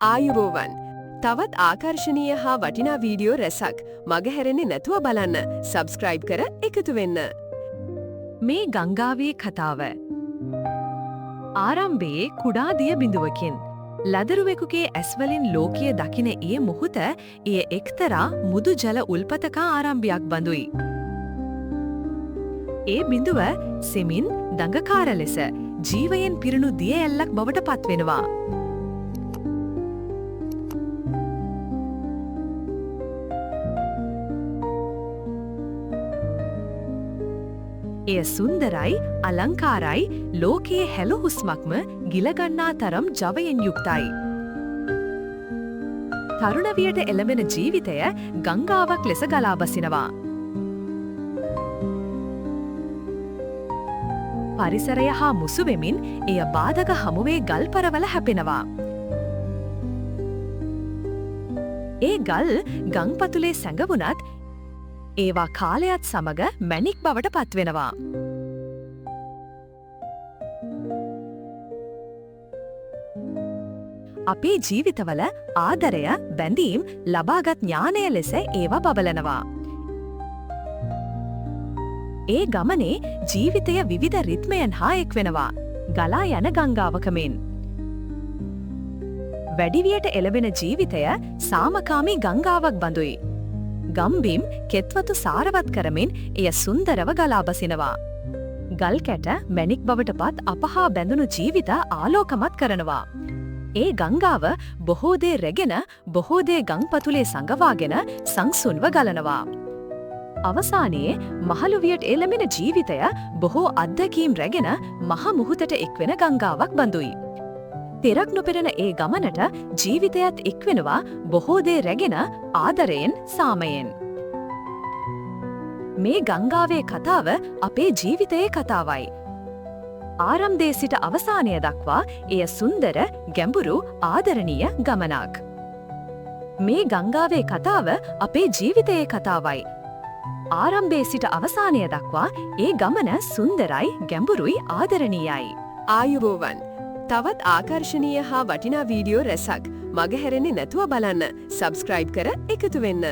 ආයුබෝවන්. තවත් ආකර්ශනීය හා වටිනා වීඩියෝ රැසක් මගහැරෙන්නේ නැතුව බලන්න සබ්ස්ක්‍රයිබ් කර එකතු වෙන්න. මේ ගංගාවේ කතාව. ආරම්භයේ කුඩා දිය බිඳුවකින් ලදරුවෙකුගේ ඇස්වලින් ලෝකය දකින ඒ මොහොත එය එක්තරා මුදු ජල උල්පතකා ආරම්භයක් බඳුයි. ඒ බිඳුව සෙමින් දඟකාර ලෙස ජීවයෙන් පිරුණු දිය ඇල්ලක් බවට පත්වෙනවා. එය සුන්දරයි, අලංකාරයි, ලෝකයේ හැලු හුස්මක්ම ගිලගන්නා තරම් ජවයෙන් යුක්තයි. තරුණවියට එළඹෙන ජීවිතය ගංගාවක් ලෙස ගලා බසිනවා. පරිසරය හා මුසු වෙමින් එය බාධක හමුවේ ගල්පරවල හැපෙනවා. ඒ ගල් ගංපතුලේ සැඟවුණත් ඒවා කාලයත් සමග මැණික් බවට පත්වෙනවා. අපේ ජීවිතවල ආදරය, බැඳීම්, ලබාගත් ඥානය ලෙස ඒවා බබලනවා. ඒ ගමනේ ජීවිතය විවිධ රිද්මයන් හා එක්වෙනවා, ගලා යන ගංගාවකමෙන්. වැඩිවියට එළවෙන ජීවිතය සාමකාමී ගංගාවක් බඳුයි. ගම්බිම් කෙත්වතු සාරවත් කරමින් එය සුන්දරව ගලා බසිනවා. ගල් කැට මැණික් බවට පත් අප හා බැඳුණු ජීවිත ආලෝකමත් කරනවා. ඒ ගංගාව බොහෝ දේ රැගෙන, බොහෝ දේ ගංපතුලේ සඟවාගෙන සංසුන්ව ගලනවා. අවසානයේ මහලුවියට එළඹෙන ජීවිතය බොහෝ අත්දැකීම් රැගෙන මහ මුහුදට එක්වෙන ගංගාවක් බඳුයි. තෙරක් නොපෙරෙන ඒ ගමනට ජීවිතයත් එක්වෙනවා බොහෝ දේ රැගෙන ආදරයෙන්, සාමයෙන්. මේ ගංගාවේ කතාව අපේ ජීවිතයේ කතාවයි. ආරම්භයේ සිට අවසානය දක්වා එය සුන්දර, ගැඹුරු, ආදරණීය ගමනක්. මේ ගංගාවේ කතාව අපේ ජීවිතයේ කතාවයි. ආරම්භයේ සිට අවසානය දක්වා ඒ ගමන සුන්දරයි, ගැඹුරුයි, ආදරණීයයි. ආයුබෝවන්. තවත් ආකර්ශනීය හා වටිනා වීඩියෝ රැසක් මගහැරෙන්නේ නැතුව බලන්න සබ්ස්ක්‍රයිබ් කර එකතු වෙන්න.